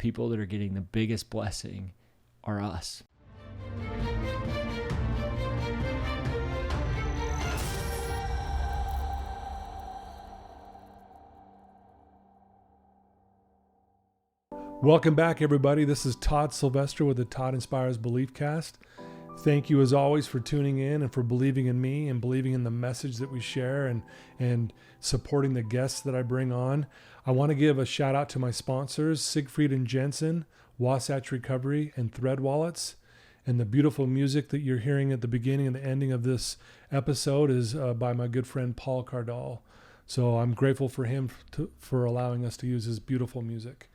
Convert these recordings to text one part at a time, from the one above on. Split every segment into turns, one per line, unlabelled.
people that are getting the biggest blessing are us.
Welcome back, everybody. This is Todd Sylvester with the Todd Inspires Beliefcast. Thank you, as always, for tuning in and for believing in me and believing in the message that we share and supporting the guests that I bring on. I want to give a shout out to my sponsors, Siegfried and Jensen, Wasatch Recovery, and Thread Wallets. And the beautiful music that you're hearing at the beginning and the ending of this episode is by my good friend Paul Cardall. So I'm grateful for him for allowing us to use his beautiful music.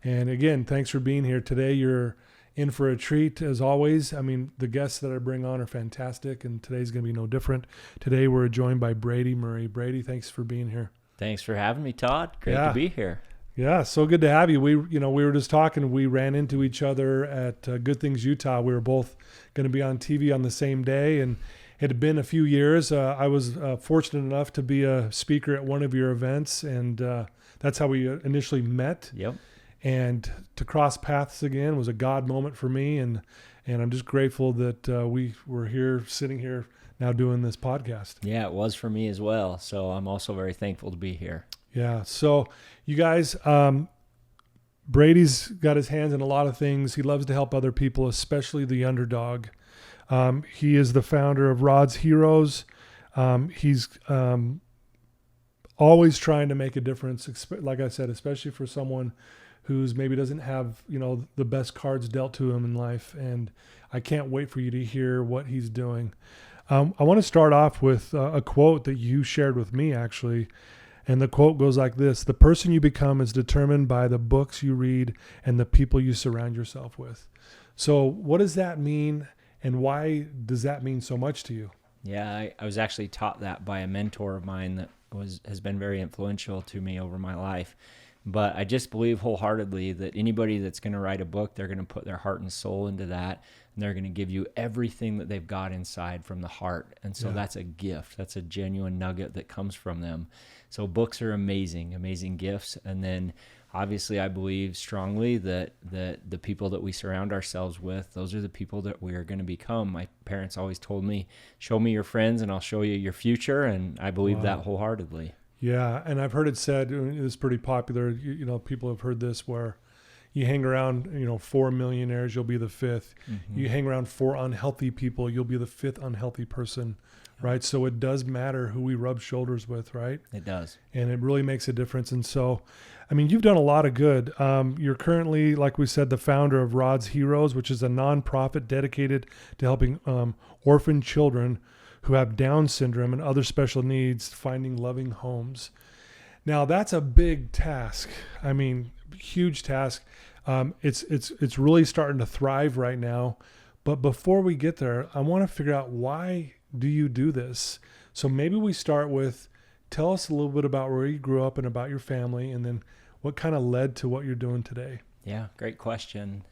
And again, thanks for being here today. You're in for a treat, as always. I mean, the guests that I bring on are fantastic, and today's going to be no different. Today, we're joined by Brady Murray. Brady, thanks for being here.
Thanks for having me, Todd. Great to be here.
Yeah, so good to have you. We were just talking. We ran into each other at Good Things Utah. We were both going to be on TV on the same day, and it had been a few years. I was fortunate enough to be a speaker at one of your events, and that's how we initially met.
Yep.
And to cross paths again was a God moment for me, and I'm just grateful that we were here, sitting here now doing this podcast.
Yeah, it was for me as well. So I'm also very thankful to be here.
Yeah. So you guys, Brady's got his hands in a lot of things. He loves to help other people, especially the underdog. He is the founder of Rod's Heroes. He's always trying to make a difference, like I said, especially for someone who's maybe doesn't have, the best cards dealt to him in life. And I can't wait for you to hear what he's doing. I want to start off with a quote that you shared with me, actually. And the quote goes like this: "The person you become is determined by the books you read and the people you surround yourself with." So what does that mean, and why does that mean so much to you?
Yeah, I was actually taught that by a mentor of mine that has been very influential to me over my life. But I just believe wholeheartedly that anybody that's going to write a book, they're going to put their heart and soul into that, and they're going to give you everything that they've got inside from the heart. And so that's a gift. That's a genuine nugget that comes from them. So books are amazing, amazing gifts. And then obviously I believe strongly that the people that we surround ourselves with, those are the people that we are going to become. My parents always told me, show me your friends and I'll show you your future. And I believe that wholeheartedly.
Yeah, and I've heard it said, it's pretty popular, people have heard this, where you hang around, 4 millionaires, you'll be the fifth. Mm-hmm. You hang around 4 unhealthy people, you'll be the 5th unhealthy person, right? So it does matter who we rub shoulders with, right?
It does.
And it really makes a difference. And so, you've done a lot of good. You're currently, like we said, the founder of Rod's Heroes, which is a nonprofit dedicated to helping orphaned children who have Down syndrome and other special needs finding loving homes. Now that's a big task. Huge task. It's really starting to thrive right now. But before we get there, I want to figure out, why do you do this? So maybe we start with, tell us a little bit about where you grew up and about your family, and then what kind of led to what you're doing today.
Yeah, great question.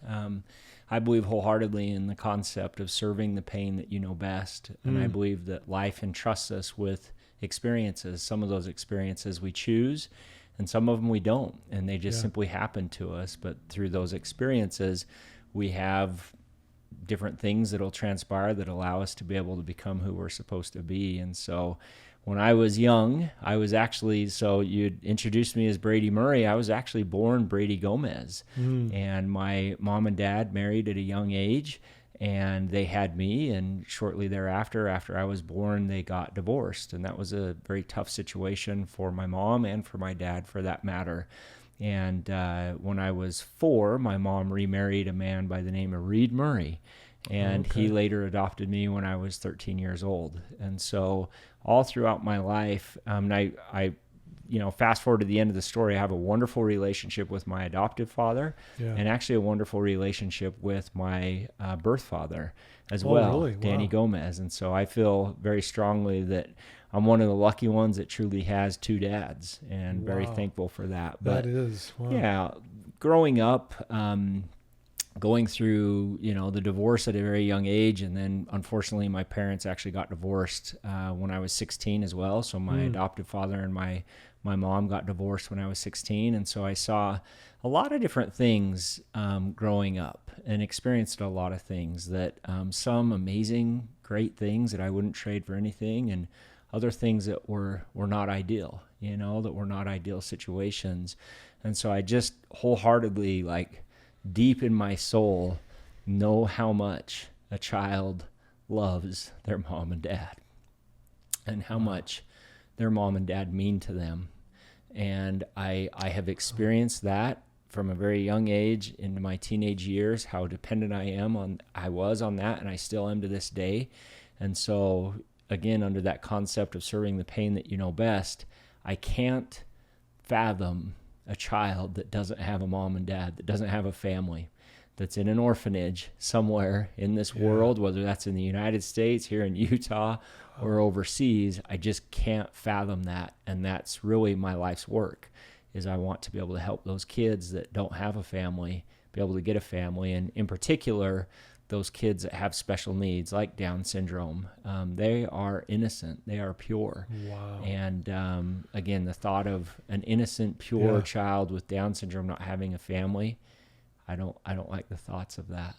I believe wholeheartedly in the concept of serving the pain that you know best. And I believe that life entrusts us with experiences. Some of those experiences we choose, and some of them we don't. And they just simply happen to us. But through those experiences, we have different things that will transpire that allow us to be able to become who we're supposed to be. And so when I was young, I was actually, so you'd introduced me as Brady Murray. I was actually born Brady Gomez. And my mom and dad married at a young age, and they had me. And shortly thereafter, after I was born, they got divorced. And that was a very tough situation for my mom and for my dad, for that matter. And when I was 4, my mom remarried a man by the name of Brady Murray. And he later adopted me when I was 13 years old. And so all throughout my life, I fast forward to the end of the story, I have a wonderful relationship with my adoptive father, and actually a wonderful relationship with my birth father as well,
really?
Danny Gomez. And so I feel very strongly that I'm one of the lucky ones that truly has 2 dads, and very thankful for that. But
that is,
yeah, growing up, going through, the divorce at a very young age. And then unfortunately, my parents actually got divorced when I was 16 as well. So my adoptive father and my mom got divorced when I was 16. And so I saw a lot of different things growing up and experienced a lot of things that some amazing, great things that I wouldn't trade for anything, and other things that were not ideal, that were not ideal situations. And so I just wholeheartedly, like deep in my soul, know how much a child loves their mom and dad and how much their mom and dad mean to them. And I have experienced that from a very young age into my teenage years, how dependent I was on that, and I still am to this day. And so again, under that concept of serving the pain that you know best, I can't fathom a child that doesn't have a mom and dad, that doesn't have a family, that's in an orphanage somewhere in this world, whether that's in the United States, here in Utah, or overseas. I just can't fathom that. And that's really my life's work, is I want to be able to help those kids that don't have a family be able to get a family. And in particular, those kids that have special needs like Down syndrome. They are innocent. They are pure.
Wow.
And again, the thought of an innocent, pure child with Down syndrome not having a family, I don't like the thoughts of that.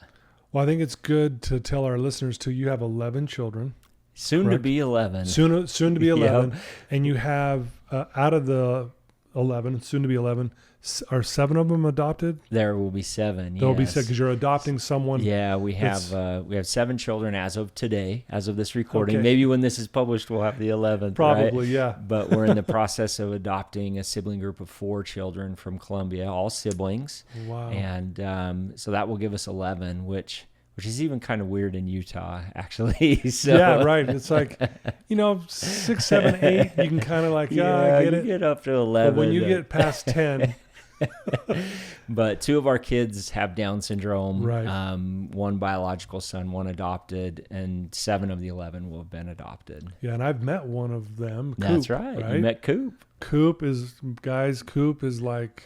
Well, I think it's good to tell our listeners too, you have 11 children.
Soon
correct?
to be 11.
Soon to be 11.
Yep.
And you have, out of the 11, soon to be 11, are 7 of them adopted?
There will be 7.
There will be 7 because you're adopting someone.
Yeah, we have 7 children as of today, as of this recording.
Okay.
Maybe when this is published, we'll have the 11th.
Probably,
right?
yeah.
But we're in the process of adopting a sibling group of 4 children from Colombia, all siblings.
Wow.
And so that will give us 11, which is even kind of weird in Utah, actually. So,
yeah, right. It's like, 6, 7, 8, you can kind of like, I get it.
You get up to 11.
But when you get past 10...
But 2 of our kids have Down syndrome.
Right.
1 biological son, 1 adopted, and 7 of the 11 will have been adopted.
Yeah, and I've met one of them. Coop,
That's right. You met Coop.
Coop is like,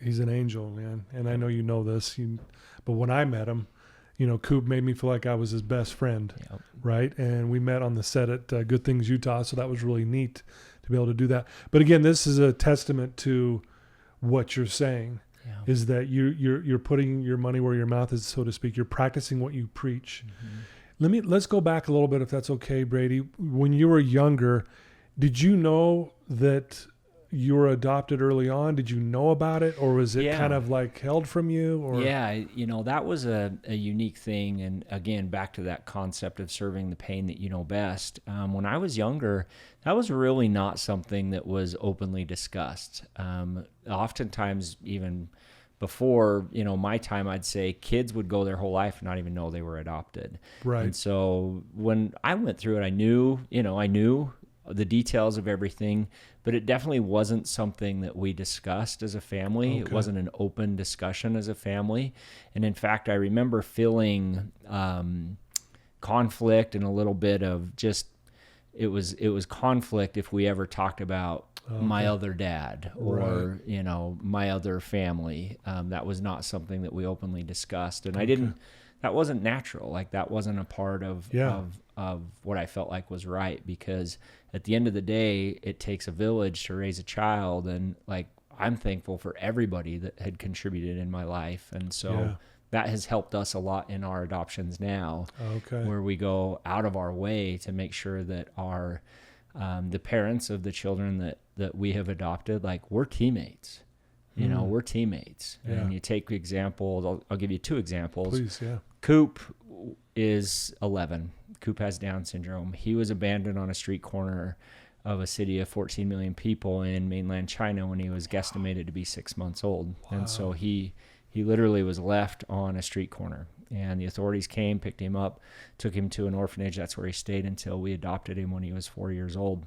he's an angel, man. And I know you know this, but when I met him, Coop made me feel like I was his best friend, right? And we met on the set at Good Things Utah, so that was really neat to be able to do that. But again, this is a testament to what you're saying, is that you're putting your money where your mouth is, so to speak. You're practicing what you preach. Mm-hmm. Let's go back a little bit, if that's okay, Brady. When you were younger, did you know that you were adopted early on? Did you know about it, or was it kind of like held from you? Or
that was a unique thing. And again, back to that concept of serving the pain that you know best. When I was younger, that was really not something that was openly discussed. Oftentimes, even before my time, I'd say kids would go their whole life and not even know they were adopted. Right. And so when I went through it, I knew the details of everything, but it definitely wasn't something that we discussed as a family. Okay. It wasn't an open discussion as a family. And in fact, I remember feeling conflict and a little bit of just, it was conflict if we ever talked about my other dad or, my other family. That was not something that we openly discussed. And that wasn't natural. Like that wasn't a part of what I felt like was right, because at the end of the day, it takes a village to raise a child. And like, I'm thankful for everybody that had contributed in my life. And so that has helped us a lot in our adoptions now, where we go out of our way to make sure that our, the parents of the children that we have adopted, like we're teammates. We're teammates. Yeah. And you take examples, I'll give you 2 examples.
Please, yeah.
Coop is 11. Coop has Down syndrome. He was abandoned on a street corner of a city of 14 million people in mainland China when he was guesstimated to be 6 months old. Wow. And so he literally was left on a street corner. And the authorities came, picked him up, took him to an orphanage. That's where he stayed until we adopted him when he was 4 years old.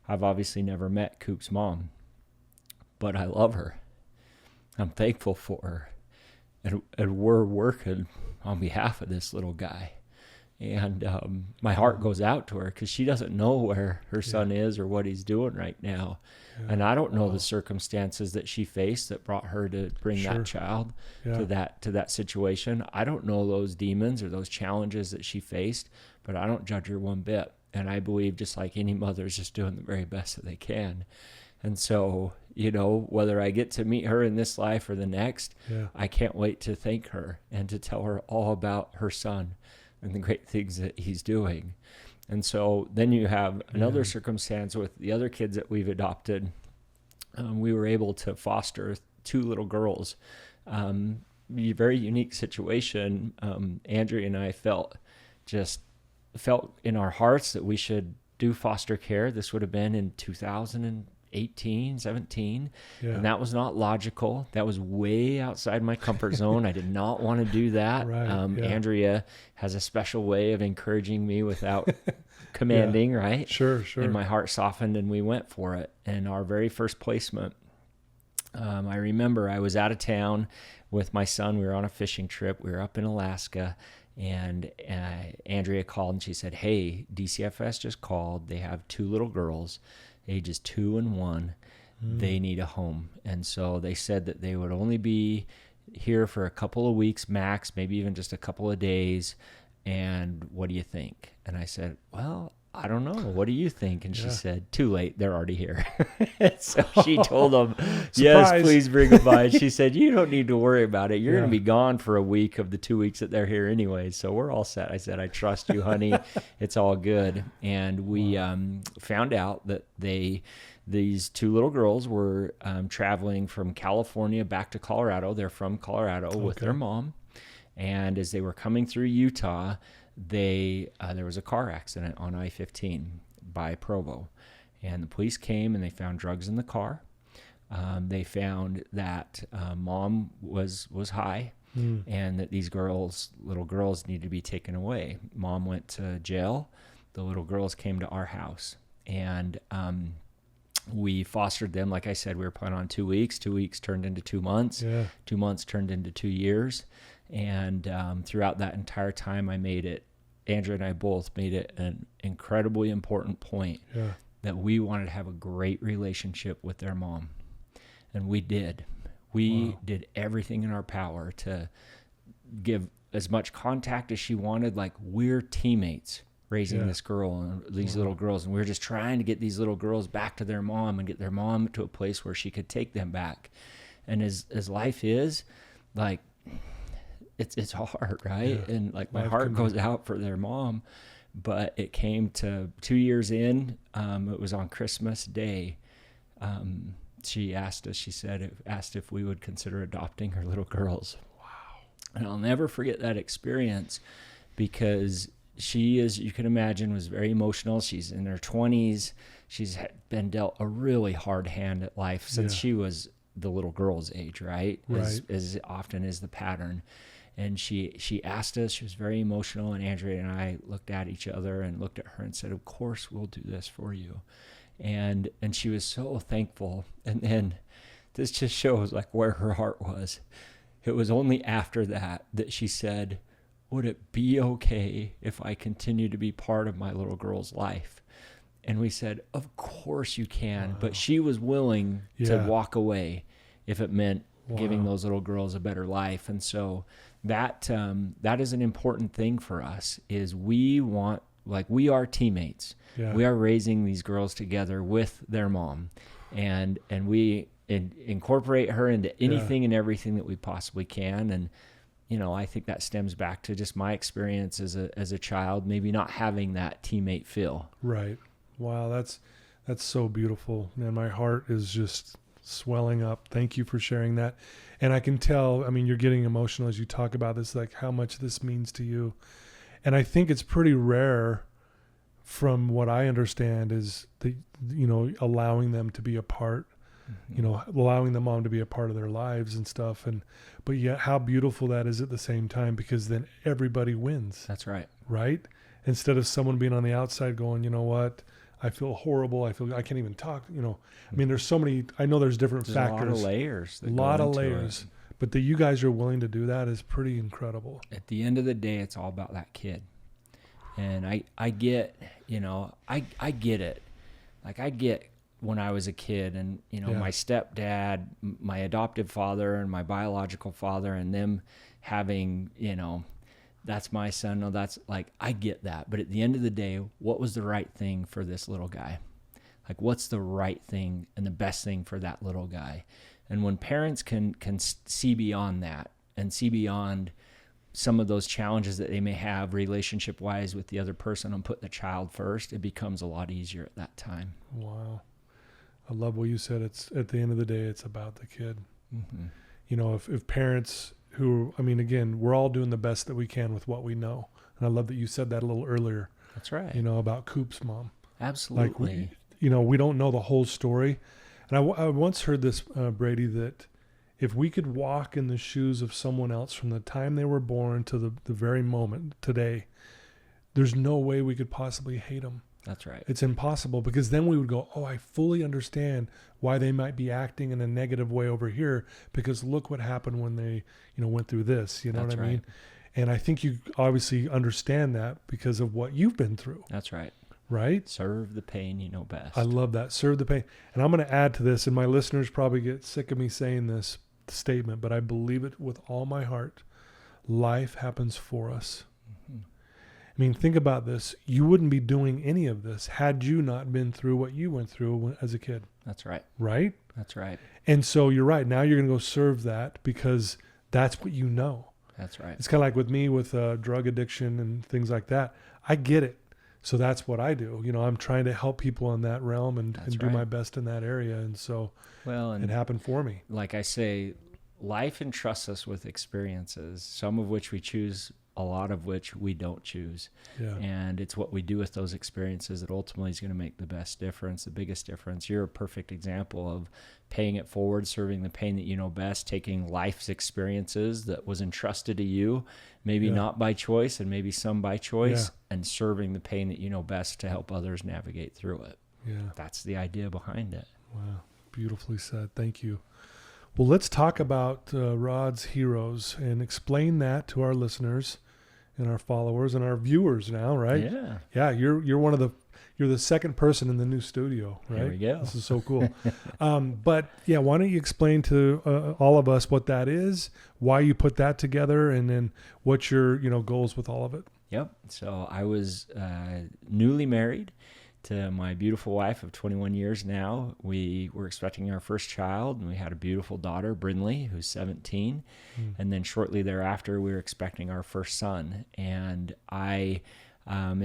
I've obviously never met Coop's mom, but I love her. I'm thankful for her. And we're working on behalf of this little guy. And my heart goes out to her because she doesn't know where her son is or what he's doing right now. And I don't know the circumstances that she faced that brought her to bring that child to that situation. I don't know those demons or those challenges that she faced, but I don't judge her one bit. And I believe, just like any mother, is just doing the very best that they can. And so, whether I get to meet her in this life or the next, I can't wait to thank her and to tell her all about her son and the great things that he's doing. And so then you have another circumstance with the other kids that we've adopted. We were able to foster 2 little girls. Very unique situation. Andrea and I felt in our hearts that we should do foster care. This would have been in 2018, 17. And that was not logical. That was way outside my comfort zone. I did not want to do that. Andrea has a special way of encouraging me without commanding, right?
Sure.
And my heart softened and we went for it. And our very first placement, I remember I was out of town with my son. We were on a fishing trip. We were up in Alaska. And Andrea called and she said, "Hey, DCFS just called. They have 2 little girls, ages 2 and 1. They need a home." And so they said that they would only be here for a couple of weeks max, maybe even just a couple of days. And what do you think? And I said, "Well, I don't know. What do you think?" And she said, "Too late. They're already here." So she told them, "Yes, please bring them by." She said, "You don't need to worry about it. You're going to be gone for a week of the 2 weeks that they're here anyway. So we're all set." I said, "I trust you, honey. It's all good." And we found out that these 2 little girls were traveling from California back to Colorado. They're from Colorado with their mom. And as they were coming through Utah, there was a car accident on I-15 by Provo, and the police came and they found drugs in the car. They found that mom was high, and that these little girls needed to be taken away. Mom went to jail. The little girls came to our house, and we fostered them. Like I said, we were planning on 2 weeks. 2 weeks turned into 2 months. 2 months turned into 2 years. And throughout that entire time, Andrea and I both made it an incredibly important point that we wanted to have a great relationship with their mom. And we did. We did everything in our power to give as much contact as she wanted. Like, we're teammates raising this girl and these little girls. And we were just trying to get these little girls back to their mom and get their mom to a place where she could take them back. And as life is, like, it's hard, right? And like, my heart goes out for their mom. But it came to 2 years in, it was on Christmas Day. She asked if we would consider adopting her little girls. Wow. And I'll never forget that experience, because she, as you can imagine, was very emotional. She's in her 20s. She's been dealt a really hard hand at life since she was the little girl's age, right? As often is the pattern. And she asked us, she was very emotional, and Andrea and I looked at each other and looked at her and said, "Of course we'll do this for you." And she was so thankful. And then this just shows like where her heart was. It was only after that she said, "Would it be okay if I continue to be part of my little girl's life?" And we said, "Of course you can." But she was willing to walk away if it meant giving those little girls a better life. And so that is an important thing for us, is we are teammates. We are raising these girls together with their mom, and we incorporate her into anything and everything that we possibly can. And I think that stems back to just my experience as a child, maybe not having that teammate feel.
Right. Wow, that's so beautiful. Man, my heart is just swelling up. Thank you for sharing that. And I can tell, I mean, you're getting emotional as you talk about this, like how much this means to you. And I think it's pretty rare, from what I understand, is allowing them to be a part, allowing the mom to be a part of their lives and stuff. But yet how beautiful that is at the same time, because then everybody wins.
That's right.
Right? Instead of someone being on the outside going, "You know what? I feel horrible. I can't even talk." I mean, there's so many, I know there's different factors.
A lot of layers.
A lot of layers. But that you guys are willing to do that is pretty incredible.
At the end of the day, it's all about that kid. And I get, I get it. Like, I get when I was a kid, and
Yeah.
my stepdad, my adoptive father, and my biological father, and them having, that's my son. No, that's like, I get that. But at the end of the day, what was the right thing for this little guy? Like, what's the right thing and the best thing for that little guy? And when parents can see beyond that and see beyond some of those challenges that they may have relationship wise with the other person and put the child first, it becomes a lot easier at that time.
Wow. I love what you said. It's at the end of the day, it's about the kid.
Mm-hmm.
If parents who, again, we're all doing the best that we can with what we know. And I love that you said that a little earlier.
That's right.
About Coop's mom.
Absolutely.
Like, we don't know the whole story. And I once heard this, Brady, that if we could walk in the shoes of someone else from the time they were born to the very moment today, there's no way we could possibly hate them.
That's right.
It's impossible, because then we would go, oh, I fully understand why they might be acting in a negative way over here, because look what happened when they, went through this, you know
That's
what I mean?
right.
And I think you obviously understand that because of what you've been through.
That's right.
Right?
Serve the pain you know best.
I love that. Serve the pain. And I'm going to add to this, and my listeners probably get sick of me saying this statement, but I believe it with all my heart. Life happens for us.
Mm-hmm.
Think about this. You wouldn't be doing any of this had you not been through what you went through as a kid.
That's right.
Right?
That's right.
And so you're right. Now you're going to go serve that because that's what you know.
That's right.
It's kind of like with me with drug addiction and things like that. I get it. So that's what I do. I'm trying to help people in that realm and do
right.
my best in that area. And so it happened for me.
Like I say, life entrusts us with experiences, some of which we choose, a lot of which we don't choose.
Yeah.
And it's what we do with those experiences that ultimately is going to make the best difference, the biggest difference. You're a perfect example of paying it forward, serving the pain that you know best, taking life's experiences that was entrusted to you, maybe not by choice and maybe some by choice, and serving the pain that you know best to help others navigate through it.
Yeah.
That's the idea behind it.
Wow. Beautifully said. Thank you. Well, let's talk about Rod's Heroes and explain that to our listeners and our followers and our viewers now, right?
Yeah.
Yeah, you're the second person in the new studio, right?
There we go.
This is so cool. But yeah, why don't you explain to all of us what that is, why you put that together, and then what's your goals with all of it?
Yep. So I was newly married to my beautiful wife of 21 years now. We were expecting our first child, and we had a beautiful daughter, Brindley, who's 17. And then shortly thereafter, we were expecting our first son. And I am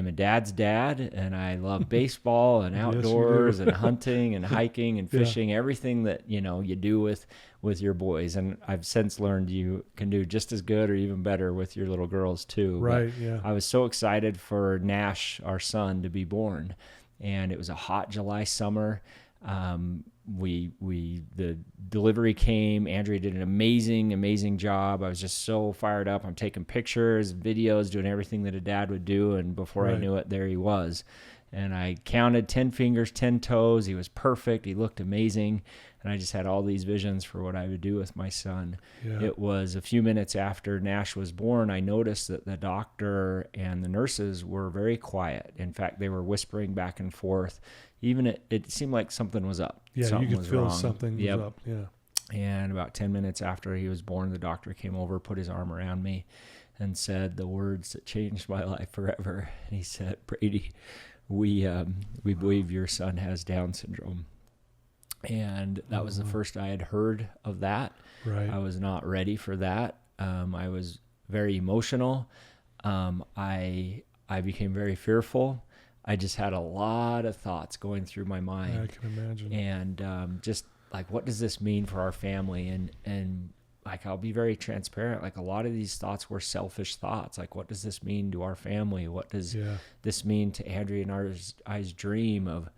a dad's dad, and I love baseball and outdoors and hunting and hiking and fishing, everything that you do with your boys. And I've since learned you can do just as good or even better with your little girls too.
Right.
But
yeah.
I was so excited for Nash, our son, to be born, and it was a hot July summer. The delivery came. Andrea did an amazing job. I was just so fired up. I'm taking pictures, videos, doing everything that a dad would do. And before I knew it, there he was. And I counted 10 fingers, 10 toes. He was perfect. He looked amazing. And I just had all these visions for what I would do with my son. Yeah. It was a few minutes after Nash was born, I noticed that the doctor and the nurses were very quiet. In fact, they were whispering back and forth. Even it seemed like something was up.
Yeah,
something
you could
was
feel
wrong.
something was up. Yeah.
And about 10 minutes after he was born, the doctor came over, put his arm around me, and said the words that changed my life forever. And he said, "Brady, we believe your son has Down syndrome." And that was the first I had heard of that.
Right.
I was not ready for that. I was very emotional. I became very fearful. I just had a lot of thoughts going through my mind.
Yeah, I can imagine.
And just like, what does this mean for our family? And like, I'll be very transparent. Like, a lot of these thoughts were selfish thoughts. Like, what does this mean to our family? What does this mean to Andrea and I's dream of,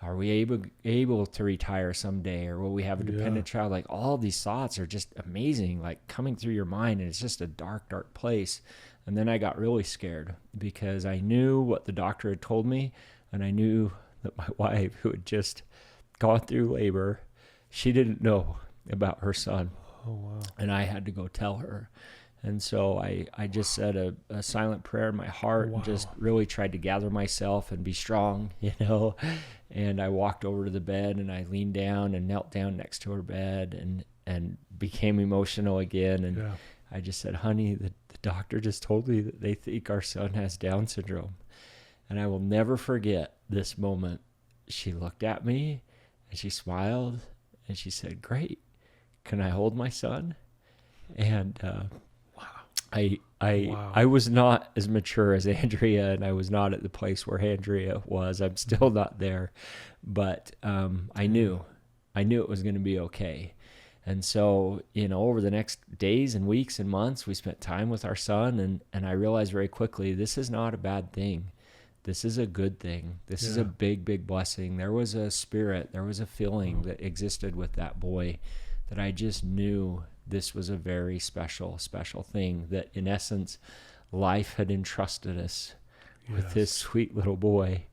are we able to retire someday, or will we have a dependent child? Like, all these thoughts are just amazing, like coming through your mind, and it's just a dark, dark place. And then I got really scared because I knew what the doctor had told me, and I knew that my wife, who had just gone through labor, she didn't know about her son.
Oh, wow.
And I had to go tell her. And so I just said a silent prayer in my heart and just really tried to gather myself and be strong, And I walked over to the bed and I leaned down and knelt down next to her bed and became emotional again. And I just said, honey, the doctor just told me that they think our son has Down syndrome. And I will never forget this moment. She looked at me and she smiled and she said, great. Can I hold my son? And I was not as mature as Andrea, and I was not at the place where Andrea was. I'm still not there, but I knew it was going to be okay. And so, over the next days and weeks and months, we spent time with our son, and I realized very quickly, this is not a bad thing. This is a good thing. This is a big, big blessing. There was a spirit, there was a feeling that existed with that boy that I just knew this was a very special, special thing, that in essence, life had entrusted us with this sweet little boy.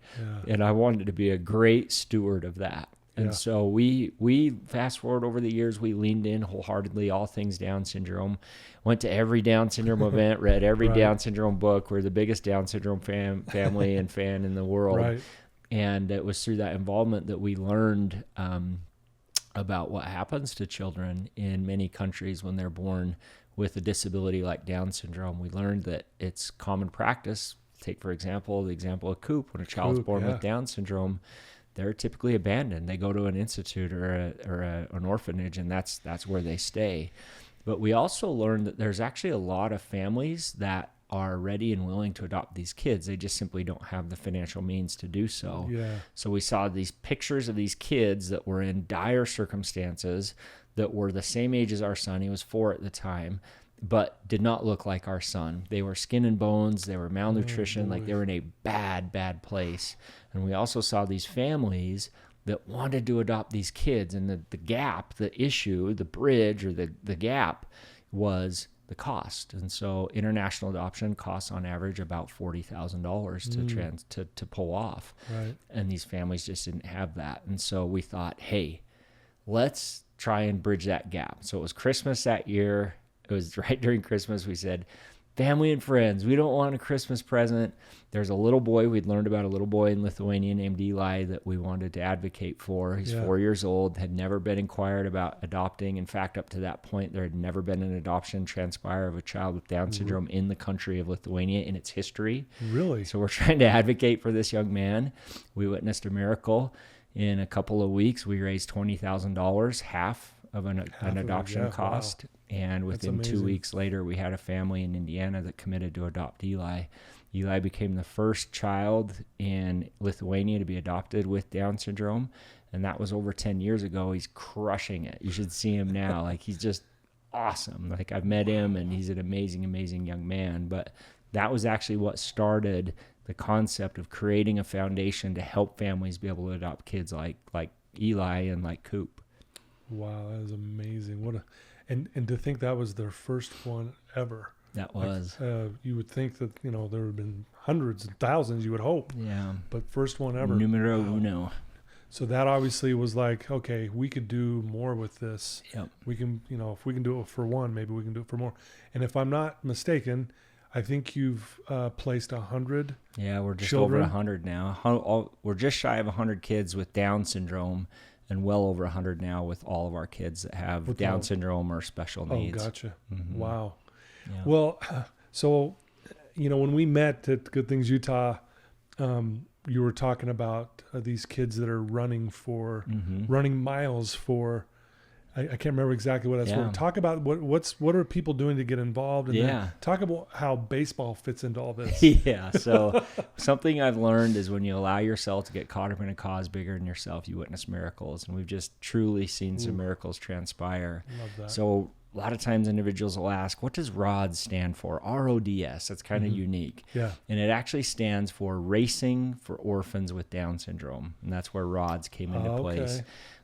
And I wanted to be a great steward of that. And so we fast forward over the years, we leaned in wholeheartedly, all things Down syndrome, went to every Down syndrome event, read every Down syndrome book. We're the biggest Down syndrome family and fan in the world. And it was through that involvement that we learned about what happens to children in many countries when they're born with a disability like Down syndrome. We learned that it's common practice. Take, for example, the example of Coop. When a child's born with Down syndrome, they're typically abandoned. They go to an institute or an orphanage, and that's where they stay. But we also learned that there's actually a lot of families that are ready and willing to adopt these kids. They just simply don't have the financial means to do so. So we saw these pictures of these kids that were in dire circumstances, that were the same age as our son. He was 4 at the time, but did not look like our son. They were skin and bones. They were malnutrition. Like they were in a bad, bad place. And we also saw these families that wanted to adopt these kids. And the gap, the issue, the bridge or the gap was the cost. And so international adoption costs on average about $40,000 to pull off. And these families just didn't have that. And so we thought, hey, let's try and bridge that gap. So it was Christmas that year. It was right during Christmas. We said, family and friends, we don't want a Christmas present. There's a little boy. We'd learned about a little boy in Lithuania named Eli that we wanted to advocate for. He's 4 years old, had never been inquired about adopting. In fact, up to that point, there had never been an adoption transpire of a child with Down syndrome in the country of Lithuania in its history.
Really?
So we're trying to advocate for this young man. We witnessed a miracle. In a couple of weeks, we raised $20,000, half of an adoption cost. And within 2 weeks later, we had a family in Indiana that committed to adopt Eli. Eli became the first child in Lithuania to be adopted with Down syndrome. And that was over 10 years ago. He's crushing it. You should see him now. Like, he's just awesome. Like, I've met him and he's an amazing, amazing young man. But that was actually what started the concept of creating a foundation to help families be able to adopt kids like Eli and like Coop.
Wow, that is amazing. And to think that was their first one ever.
That was.
You would think that, there would have been hundreds and thousands, you would hope.
Yeah.
But first one ever.
Numero uno.
So that obviously was like, okay, we could do more with this. We can, if we can do it for one, maybe we can do it for more. And if I'm not mistaken, I think you've placed 100.
Yeah, we're just
children.
Over 100 now. We're just shy of 100 kids with Down syndrome, and well over 100 now with all of our kids that have Down syndrome or special needs.
Oh, gotcha. Wow. Yeah. Well, so, when we met at Good Things Utah, you were talking about these kids that are running miles for, I can't remember exactly what that's for. Talk about what are people doing to get involved, and then talk about how baseball fits into all this.
So something I've learned is when you allow yourself to get caught up in a cause bigger than yourself, you witness miracles, and we've just truly seen some miracles transpire.
Love that.
So a lot of times individuals will ask, what does RODS stand for? RODS. That's kind of unique.
Yeah.
And it actually stands for Racing for Orphans with Down Syndrome. And that's where RODS came into place.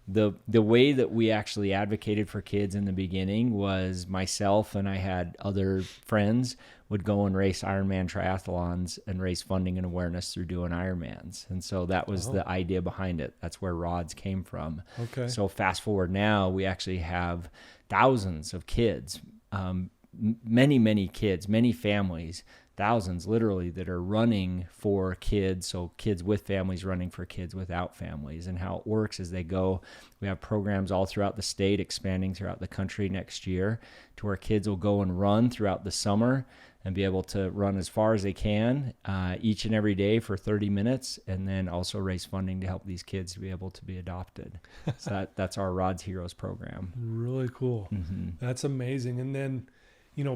The way that we actually advocated for kids in the beginning was myself and I had other friends would go and race Ironman triathlons and raise funding and awareness through doing Ironmans. And so that was the idea behind it. That's where RODS came from.
Okay.
So fast forward now, we actually have thousands of kids many kids, many families, thousands literally, that are running for kids. So kids with families running for kids without families. And how it works is we have programs all throughout the state, expanding throughout the country next year, to where kids will go and run throughout the summer and be able to run as far as they can each and every day for 30 minutes, and then also raise funding to help these kids to be able to be adopted. So that's our Rod's Heroes program.
Really cool.
Mm-hmm.
That's amazing. And then,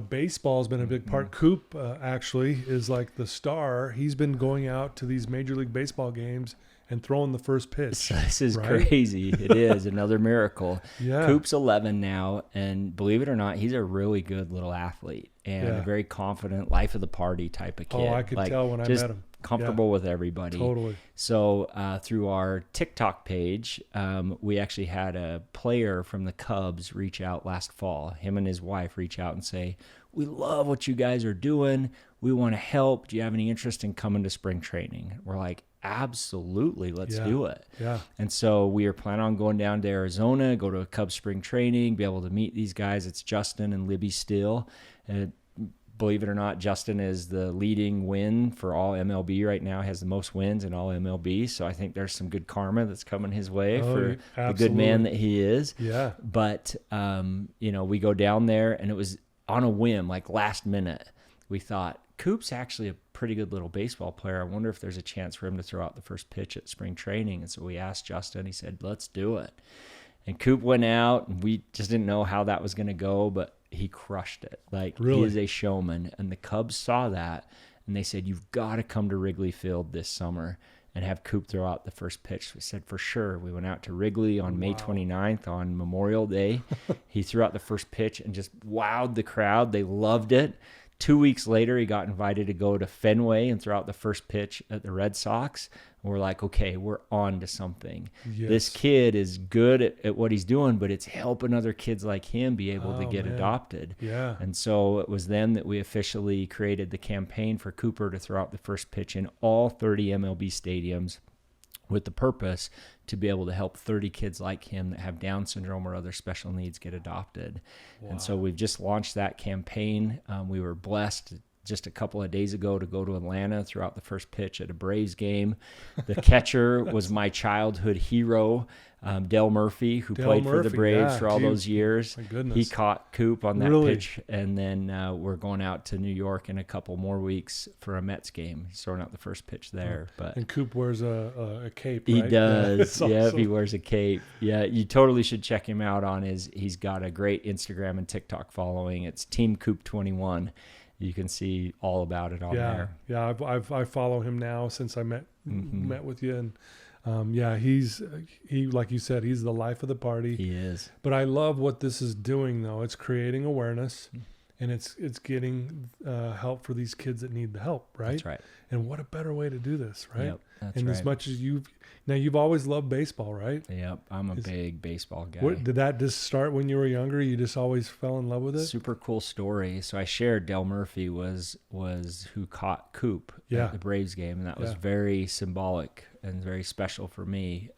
baseball has been a big part. Coop actually is like the star. He's been going out to these Major League Baseball games and throwing the first pitch.
So this is
right?
crazy. It is another miracle.
Yeah.
Coop's 11 now, and believe it or not, he's a really good little athlete and a very confident, life of the party type of kid.
Oh, I could tell when I met him.
Comfortable with everybody.
Totally.
So through our TikTok page, we actually had a player from the Cubs reach out last fall. Him and his wife reach out and say, "We love what you guys are doing. We want to help. Do you have any interest in coming to spring training?" We're like, absolutely, let's do it.
Yeah.
And so we are planning on going down to Arizona, go to a Cubs spring training, be able to meet these guys. It's Justin and Libby Steele. And believe it or not, Justin is the leading win for all MLB right now, has the most wins in all MLB. So I think there's some good karma that's coming his way for the good man that he is.
Yeah.
But, we go down there, and it was on a whim, like last minute. We thought, Coop's actually a pretty good little baseball player. I wonder if there's a chance for him to throw out the first pitch at spring training. And so we asked Justin. He said, let's do it. And Coop went out, and we just didn't know how that was going to go, but he crushed it. Like,
really?
He is a showman. And the Cubs saw that, and they said, you've got to come to Wrigley Field this summer and have Coop throw out the first pitch. We said, for sure. We went out to Wrigley on May 29th on Memorial Day. He threw out the first pitch and just wowed the crowd. They loved it. 2 weeks later, he got invited to go to Fenway and throw out the first pitch at the Red Sox. And we're like, okay, we're on to something. Yes. This kid is good at what he's doing, but it's helping other kids like him be able to get adopted.
Yeah.
And so it was then that we officially created the campaign for Cooper to throw out the first pitch in all 30 MLB stadiums, with the purpose to be able to help 30 kids like him that have Down syndrome or other special needs get adopted. Wow. And so we've just launched that campaign. We were blessed just a couple of days ago to go to Atlanta, throw out the first pitch at a Braves game. The catcher was my childhood hero, Del Murphy, who played for the Braves for all those years.
My goodness.
He caught Coop on that pitch, and then we're going out to New York in a couple more weeks for a Mets game. He's throwing out the first pitch there.
And Coop wears a cape,
right? He does.
Yeah,
awesome. He wears a cape. Yeah, you totally should check him out on he's got a great Instagram and TikTok following. It's Team Coop 21. You can see all about it on there.
Yeah, I follow him now since I met with you, and he like you said, he's the life of the party.
He is.
But I love what this is doing, though. It's creating awareness, and it's getting help for these kids that need the help, right?
That's right.
And what a better way to do this, right?
Yep, that's
and
right.
as much as you've always loved baseball, right?
Yep, I'm a big baseball guy.
Did that just start when you were younger? You just always fell in love with it?
Super cool story. So I shared Del Murphy was who caught Coop at the Braves game, and that was very symbolic and very special for me.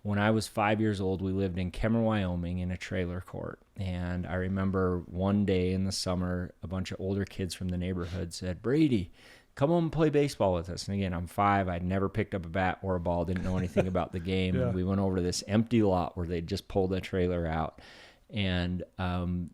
When I was 5 years old, we lived in Kemmer, Wyoming in a trailer court. And I remember one day in the summer, a bunch of older kids from the neighborhood said, Brady, come on and play baseball with us. And again, I'm 5. I'd never picked up a bat or a ball, didn't know anything about the game. And we went over to this empty lot where they just pulled a trailer out. And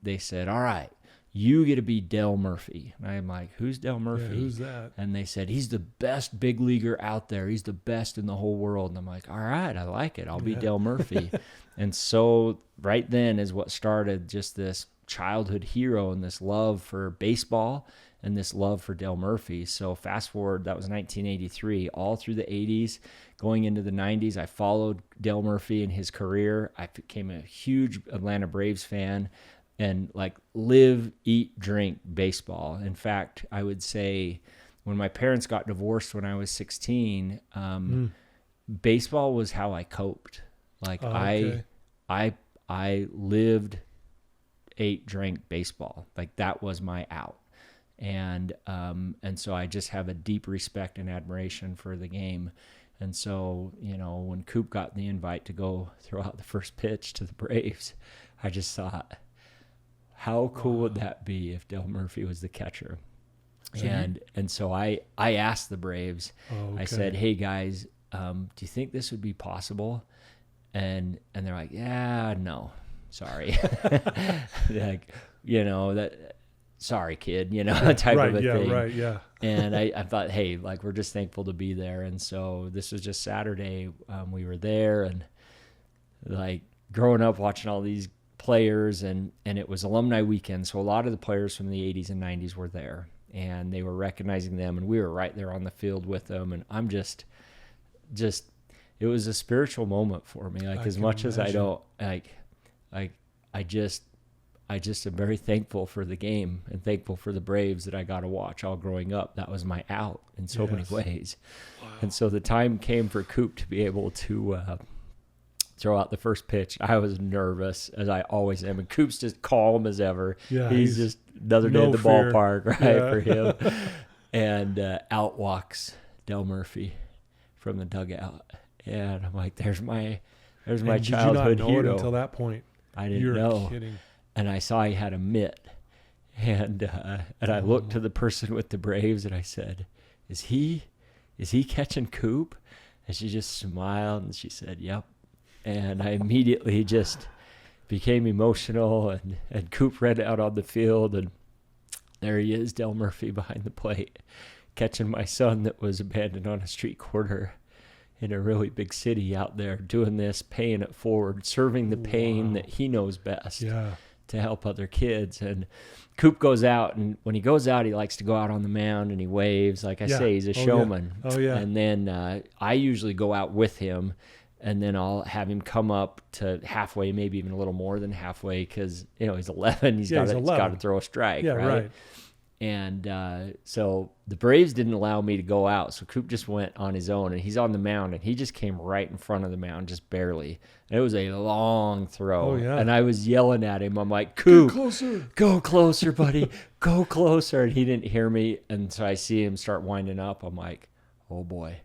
they said, all right, you get to be Del Murphy. And I'm like, who's Del Murphy?
Yeah, who's that?
And they said, he's the best big leaguer out there. He's the best in the whole world. And I'm like, all right, I like it. I'll be Del Murphy. And so right then is what started just this childhood hero and this love for baseball and this love for Del Murphy. So fast forward, that was 1983, all through the 80s, going into the 90s, I followed Del Murphy in his career. I became a huge Atlanta Braves fan and live, eat, drink baseball. In fact, I would say when my parents got divorced when I was 16, baseball was how I coped. I lived, ate, drank baseball. That was my out. And so I just have a deep respect and admiration for the game. And so, when Coop got the invite to go throw out the first pitch to the Braves, I just thought, How cool would that be if Del Murphy was the catcher?
So
And so I asked the Braves,
okay.
I said, hey guys, do you think this would be possible? And they're like, yeah, no, sorry. Like, sorry, kid, type
right,
of a
yeah,
thing.
Right, yeah.
And I thought, hey, like, we're just thankful to be there. And so this was just Saturday. We were there, and like growing up watching all these players, and it was alumni weekend. So a lot of the players from the 80s and 90s were there, and they were recognizing them, and we were right there on the field with them. And I'm just it was a spiritual moment for me. Like, as much as I don't I just am very thankful for the game and thankful for the Braves that I got to watch all growing up. That was my out in so many ways. Wow. And so the time came for Coop to be able to throw out the first pitch. I was nervous, as I always am. And Coop's just calm as ever. Yeah, he's just another day at the ballpark, right, for him. And out walks Del Murphy from the dugout. And I'm like, there's my childhood hero. Did you not know it
until that point?
I didn't know.
You're kidding.
And I saw he had a mitt. And I looked to the person with the Braves, and I said, is he catching Coop? And she just smiled, and she said, yep. And I immediately just became emotional, and Coop ran out on the field, and there he is, Del Murphy behind the plate, catching my son that was abandoned on a street corner in a really big city out there, doing this, paying it forward, serving the pain that he knows best to help other kids. And Coop goes out, and when he goes out, he likes to go out on the mound and he waves. Like I say, he's a showman.
Yeah. Oh, yeah.
And then I usually go out with him, and then I'll have him come up to halfway, maybe even a little more than halfway, because he's 11. He's got to throw a strike, right? And so the Braves didn't allow me to go out, so Coop just went on his own, and he's on the mound, and he just came right in front of the mound, just barely. And it was a long throw, and I was yelling at him. I'm like, Coop, go closer, buddy, go closer. And he didn't hear me, and so I see him start winding up. I'm like, oh boy,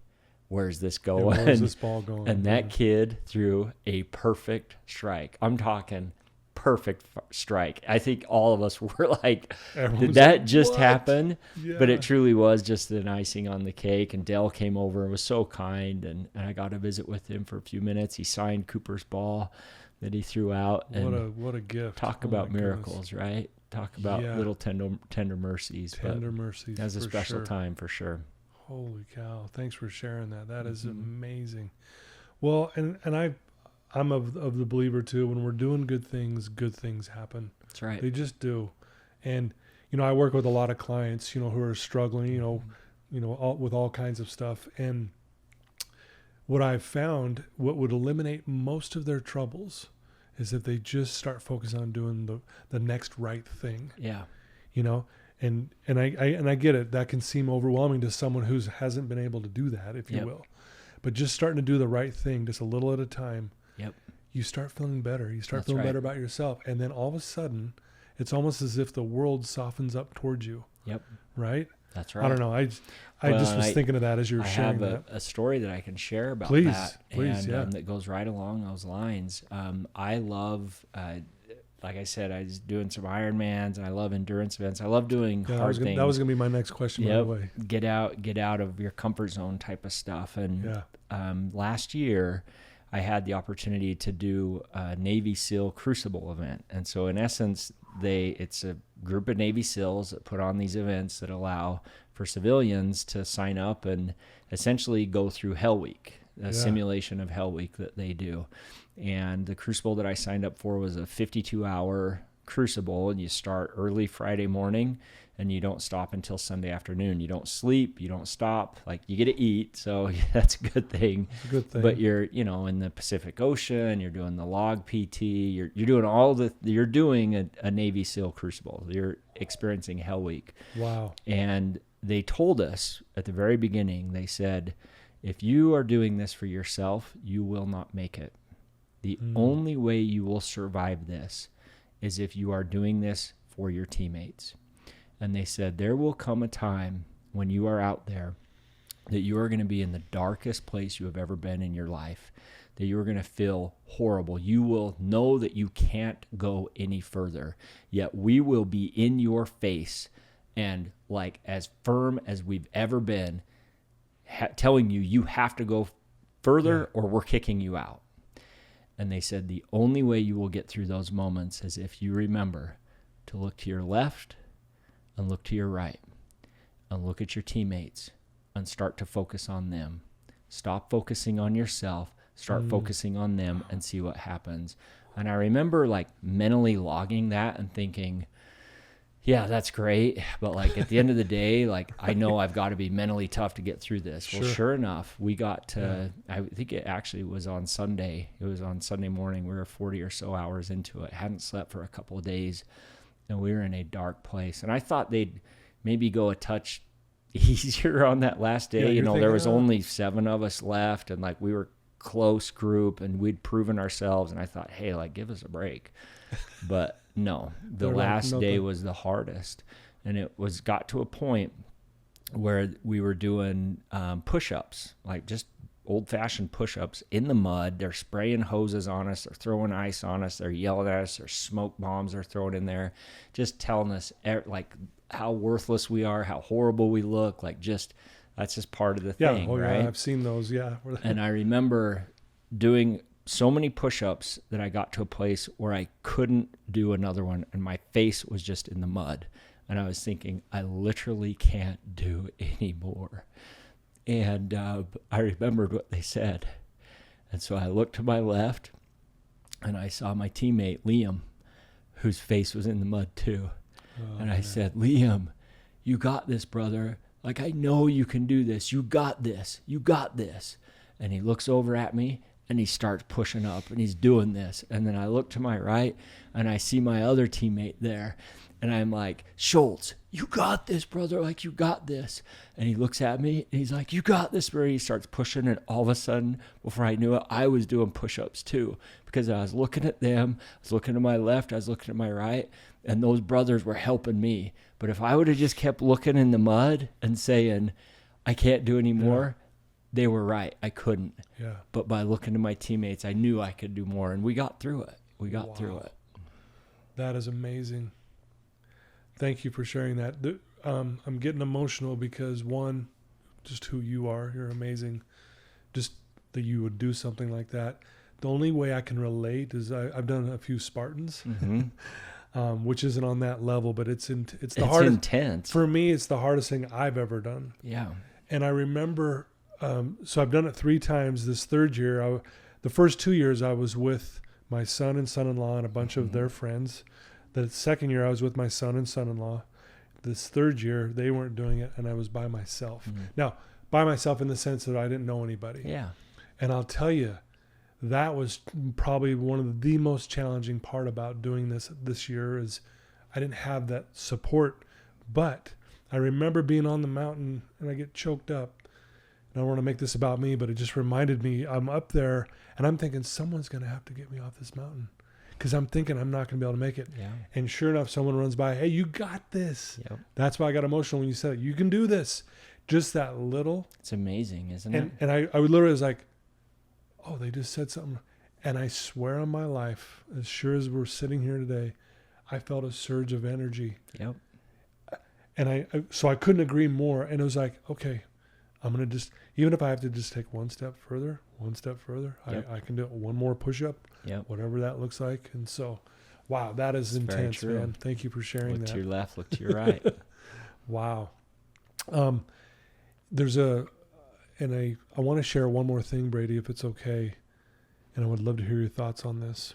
where's this going?
Yeah, where's this ball going?
And that kid threw a perfect strike. I'm talking perfect strike. I think all of us were like, did that just happen? Yeah. But it truly was just an icing on the cake. And Dell came over and was so kind, and I got to visit with him for a few minutes. He signed Cooper's ball that he threw out. And
what a gift.
Talk about miracles, right? Talk about little tender mercies.
Tender mercies.
That was a special time for sure.
Holy cow. Thanks for sharing that. That is amazing. Well, and I'm of the believer too, when we're doing good things happen.
That's right.
They just do. And, I work with a lot of clients, who are struggling, with all kinds of stuff. And what I've found, what would eliminate most of their troubles is if they just start focusing on doing the next right thing.
Yeah.
And I get it. That can seem overwhelming to someone who hasn't been able to do that, if you will. But just starting to do the right thing, just a little at a time.
Yep.
You start feeling better. You start feeling better about yourself. And then all of a sudden, it's almost as if the world softens up towards you.
Yep.
Right?
That's right.
I don't know. I just was thinking of that as you were sharing that.
I have a story that I can share about
that.
Please, that goes right along those lines. I love, like I said, I was doing some Ironmans, and I love endurance events. I love doing hard things.
That was going to be my next question, by the way.
Get out of your comfort zone type of stuff. And last year, I had the opportunity to do a Navy SEAL Crucible event. And so in essence, it's a group of Navy SEALs that put on these events that allow for civilians to sign up and essentially go through Hell Week, a simulation of Hell Week that they do. And the Crucible that I signed up for was a 52-hour Crucible, and you start early Friday morning, and you don't stop until Sunday afternoon. You don't sleep, you don't stop. Like, you get to eat, so that's a good thing.
It's a good thing.
But you're, in the Pacific Ocean, you're doing the log PT, you're doing you're doing a Navy SEAL Crucible. You're experiencing Hell Week.
Wow.
And they told us at the very beginning, they said, if you are doing this for yourself, you will not make it. The only way you will survive this is if you are doing this for your teammates. And they said, there will come a time when you are out there that you are going to be in the darkest place you have ever been in your life. that you are going to feel horrible. You will know that you can't go any further, yet we will be in your face and like as firm as we've ever been, telling you you have to go further or we're kicking you out. And they said the only way you will get through those moments is if you remember to look to your left and look to your right and look at your teammates and start to focus on them. Stop focusing on yourself, start focusing on them and see what happens. And I remember like mentally logging that and thinking, yeah, that's great. But like at the end of the day, like I know I've got to be mentally tough to get through this. Well, sure enough, we got to, I think it actually was on Sunday. It was on Sunday morning. We were 40 or so hours into it. Hadn't slept for a couple of days and we were in a dark place. And I thought they'd maybe go a touch easier on that last day. You know, there was only 7 of us left and like we were close group and we'd proven ourselves. And I thought, hey, like give us a break. But no, the last day was the hardest. And it got to a point where we were doing push-ups, like just old-fashioned push-ups in the mud. They're spraying hoses on us. They're throwing ice on us. They're yelling at us. There's smoke bombs they're throwing in there, just telling us like how worthless we are, how horrible we look. Like just that's just part of the thing, right?
Yeah, I've seen those, yeah.
And I remember doing so many push-ups that I got to a place where I couldn't do another one and my face was just in the mud. And I was thinking, I literally can't do any more. And I remembered what they said. And so I looked to my left and I saw my teammate, Liam, whose face was in the mud too. And I said, Liam, you got this, brother. Like, I know you can do this. You got this. You got this. And he looks over at me and he starts pushing up and he's doing this. And then I look to my right and I see my other teammate there. And I'm like, Schultz, you got this, brother. Like, you got this. And he looks at me and he's like, you got this, brother. He starts pushing. And all of a sudden, before I knew it, I was doing push-ups too, because I was looking at them. I was looking to my left. I was looking to my right. And those brothers were helping me. But if I would have just kept looking in the mud and saying, I can't do any more, they were right. I couldn't.
Yeah.
But by looking to my teammates, I knew I could do more. And we got through it. We got through it.
That is amazing. Thank you for sharing that. I'm getting emotional because, one, just who you are. You're amazing. Just that you would do something like that. The only way I can relate is I've done a few Spartans, which isn't on that level, but it's hardest.
Intense.
For me, it's the hardest thing I've ever done.
Yeah.
And I remember, so I've done it 3 times. This third year, the first 2 years I was with my son and son-in-law and a bunch of their friends. The second year I was with my son and son-in-law. This third year they weren't doing it and I was by myself. Now, by myself in the sense that I didn't know anybody.
Yeah.
And I'll tell you, that was probably one of the most challenging part about doing this year is I didn't have that support. But I remember being on the mountain and I get choked up. And I don't want to make this about me, but it just reminded me I'm up there and I'm thinking someone's going to have to get me off this mountain. Because I'm thinking I'm not going to be able to make it. Yeah. And sure enough, someone runs by, hey, you got this. Yep. That's why I got emotional when you said it. You can do this. Just that little.
It's amazing, isn't it?
And I literally was like, oh, they just said something. And I swear on my life, as sure as we're sitting here today, I felt a surge of energy.
Yep.
And so I couldn't agree more. And it was like, okay, I'm going to just, even if I have to just take one step further, yep. I can do it. One more push-up, whatever that looks like. And so, wow, that is intense, man. Thank you for sharing that.
Look to your left, look to your right.
Wow. I want to share one more thing, Brady, if it's okay. And I would love to hear your thoughts on this.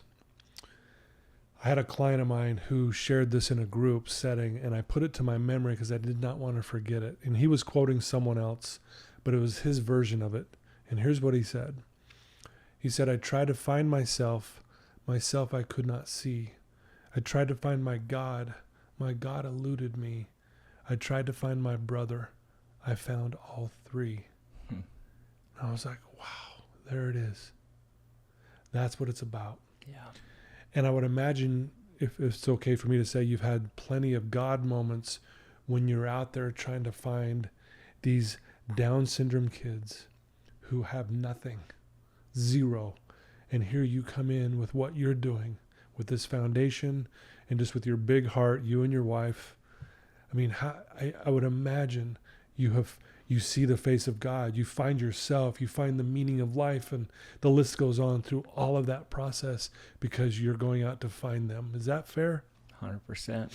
I had a client of mine who shared this in a group setting, and I put it to my memory because I did not want to forget it. And he was quoting someone else, but it was his version of it. And here's what he said. He said, I tried to find myself I could not see. I tried to find my God eluded me. I tried to find my brother. I found all 3. And I was like, wow, there it is. That's what it's about.
Yeah.
And I would imagine, if it's okay for me to say, you've had plenty of God moments when you're out there trying to find these Down syndrome kids who have nothing, 0. And here you come in with what you're doing with this foundation and just with your big heart, you and your wife. I mean, I would imagine you see the face of God, you find yourself, you find the meaning of life, and the list goes on through all of that process because you're going out to find them. Is that fair?
100%.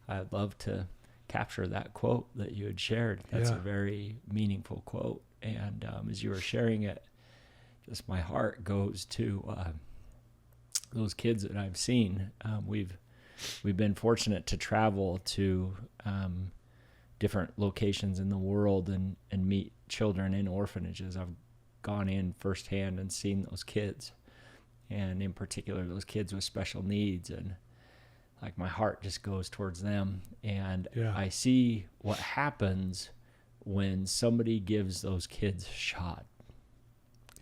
I'd love to capture that quote that you had shared. That's a very meaningful quote. And as you were sharing it, just my heart goes to those kids that I've seen. We've been fortunate to travel to different locations in the world and meet children in orphanages. I've gone in firsthand and seen those kids, and in particular those kids with special needs, and like my heart just goes towards them. And I see what happens when somebody gives those kids a shot.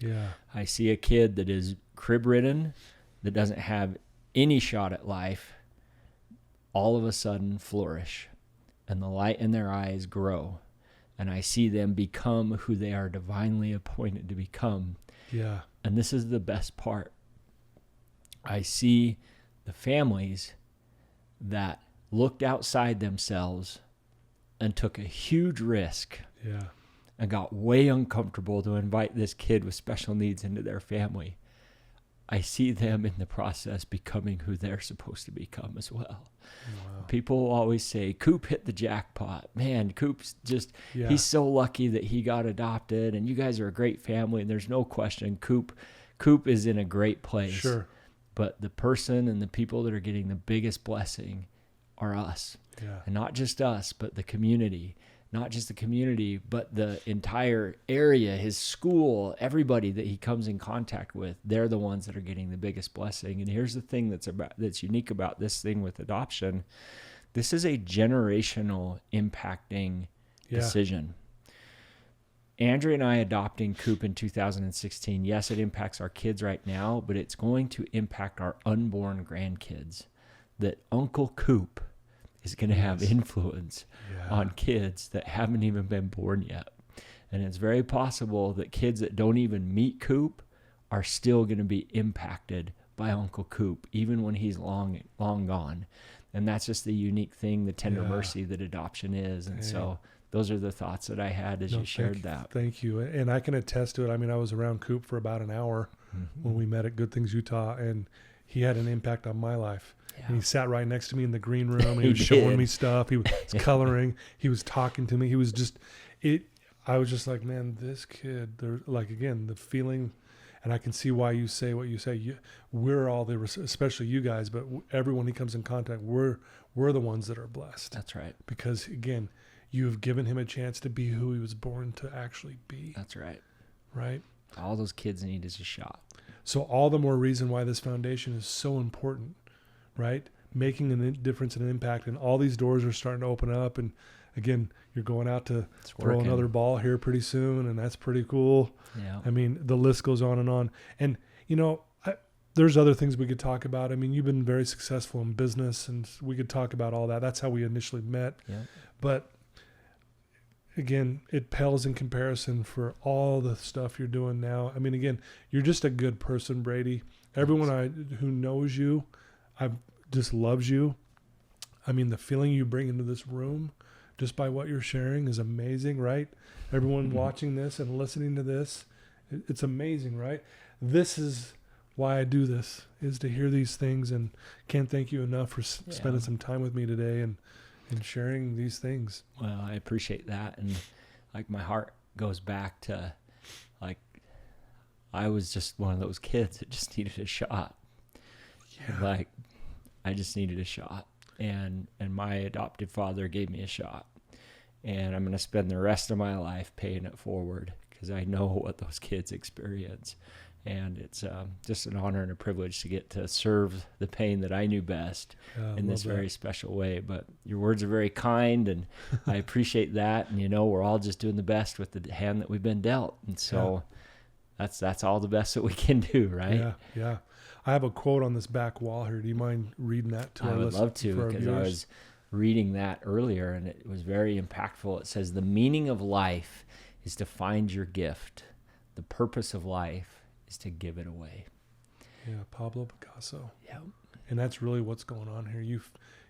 Yeah.
I see a kid that is crib ridden, that doesn't have any shot at life, all of a sudden flourish, and the light in their eyes grow, and I see them become who they are divinely appointed to become.
Yeah.
And this is the best part. I see the families that looked outside themselves and took a huge risk.
Yeah.
And got way uncomfortable to invite this kid with special needs into their family. I see them in the process becoming who they're supposed to become as well. Wow. People always say, Coop hit the jackpot. Man, Coop's just, he's so lucky that he got adopted, and you guys are a great family, and there's no question Coop is in a great place.
Sure.
But the person and the people that are getting the biggest blessing are us.
Yeah.
And not just us, but the community. Not just the community, but the entire area, his school, everybody that he comes in contact with, they're the ones that are getting the biggest blessing. And here's the thing that's unique about this thing with adoption. This is a generational impacting decision. Andrea and I adopting Coop in 2016, yes, it impacts our kids right now, but it's going to impact our unborn grandkids. That Uncle Coop is going to have influence on kids that haven't even been born yet. And it's very possible that kids that don't even meet Coop are still going to be impacted by Uncle Coop, even when he's long gone. And that's just the unique thing, the tender mercy that adoption is. And so those are the thoughts that I had as you shared that.
Thank you. And I can attest to it. I mean, I was around Coop for about an hour when we met at Good Things Utah, and he had an impact on my life. Yeah. And he sat right next to me in the green room, and he was showing me stuff. He was coloring. He was talking to me. He was just, I was just like, man, this kid, like, again, the feeling, and I can see why you say what you say. We're all especially you guys, but everyone he comes in contact, we're the ones that are blessed.
That's right.
Because, again, you have given him a chance to be who he was born to actually be.
That's right.
Right?
All those kids need is a shot.
So all the more reason why this foundation is so important. Right? Making a difference and an impact. And all these doors are starting to open up. And again, you're going out to throw another ball here pretty soon. And that's pretty cool.
Yeah.
I mean, the list goes on and on. And, there's other things we could talk about. I mean, you've been very successful in business, and we could talk about all that. That's how we initially met. Yeah. But again, it pales in comparison for all the stuff you're doing now. I mean, again, you're just a good person, Brady. Everyone who knows you, just loves you. I mean, the feeling you bring into this room just by what you're sharing is amazing, right? Everyone watching this and listening to this, it's amazing, right? This is why I do this, is to hear these things, and can't thank you enough for spending some time with me today and sharing these things.
Well, I appreciate that. And like my heart goes back to like, I was just one of those kids that just needed a shot. Yeah. Like, I just needed a shot, and my adoptive father gave me a shot, and I'm going to spend the rest of my life paying it forward because I know what those kids experience, and it's just an honor and a privilege to get to serve the pain that I knew best in this very special way. But your words are very kind, and I appreciate that, and we're all just doing the best with the hand that we've been dealt, and so that's all the best that we can do, right?
Yeah. I have a quote on this back wall here. Do you mind reading that to our listeners? I would love to,
because I was reading that earlier, and it was very impactful. It says, the meaning of life is to find your gift. The purpose of life is to give it away.
Yeah, Pablo Picasso.
Yeah.
And that's really what's going on here.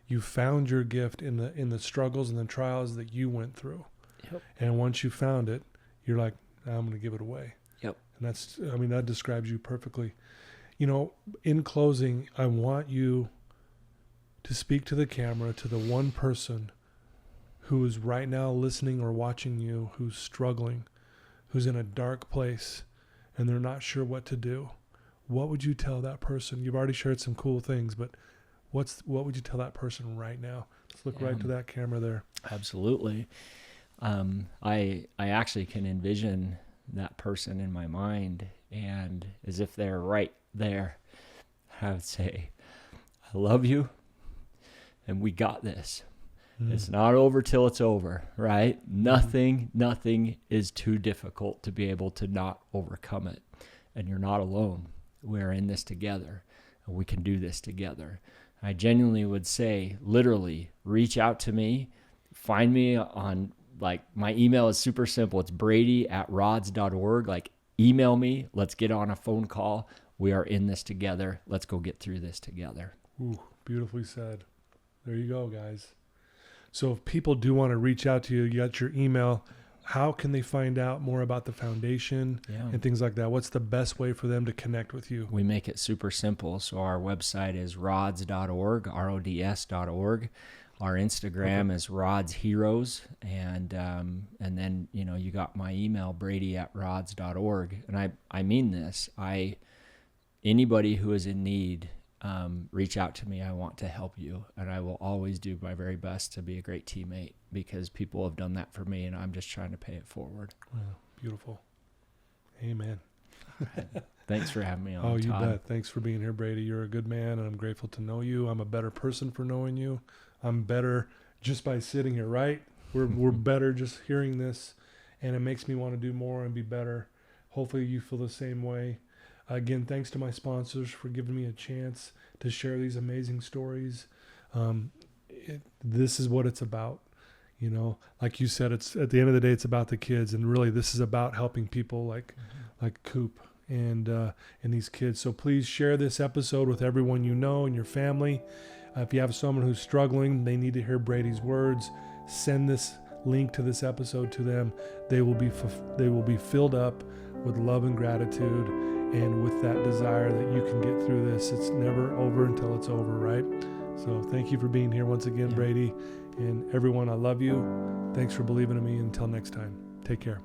You found your gift in the struggles and the trials that you went through.
Yep.
And once you found it, you're like, I'm going to give it away.
Yep.
And that describes you perfectly. In closing, I want you to speak to the camera, to the one person who is right now listening or watching you, who's struggling, who's in a dark place, and they're not sure what to do. What would you tell that person? You've already shared some cool things, but what would you tell that person right now? Let's look right to that camera there.
Absolutely. I actually can envision that person in my mind, and as if they're right there, I would say, I love you, and we got this. It's not over till it's over, right? Nothing is too difficult to be able to not overcome it. And you're not alone. We're in this together, and we can do this together. I genuinely would say, literally, reach out to me. Find me on, my email is super simple. It's brady@rods.org. Email me. Let's get on a phone call. We are in this together. Let's go get through this together.
Ooh, beautifully said. There you go, guys. So if people do want to reach out to you, you got your email. How can they find out more about the foundation and things like that? What's the best way for them to connect with you?
We make it super simple. So our website is rods.org, rods.org. Our Instagram is Rods Heroes. And then, you got my email, brady@rods.org. And I mean this. Anybody who is in need, reach out to me. I want to help you, and I will always do my very best to be a great teammate, because people have done that for me, and I'm just trying to pay it forward.
Wow, beautiful. Amen.
Thanks for having me on,
Oh, you
Todd.
bet. Thanks for being here, Brady. You're a good man, and I'm grateful to know you. I'm a better person for knowing you. I'm better just by sitting here, right? We're better just hearing this, and it makes me want to do more and be better. Hopefully you feel the same way. Again, thanks to my sponsors for giving me a chance to share these amazing stories. This is what it's about. Like you said, it's at the end of the day, it's about the kids, and really this is about helping people like Coop and these kids. So please share this episode with everyone you know and your family. If you have someone who's struggling, they need to hear Brady's words. Send this link to this episode to them. They will be filled up with love and gratitude, and with that desire that you can get through this. It's never over until it's over, right? So thank you for being here once again, Brady. And everyone, I love you. Thanks for believing in me. Until next time, take care.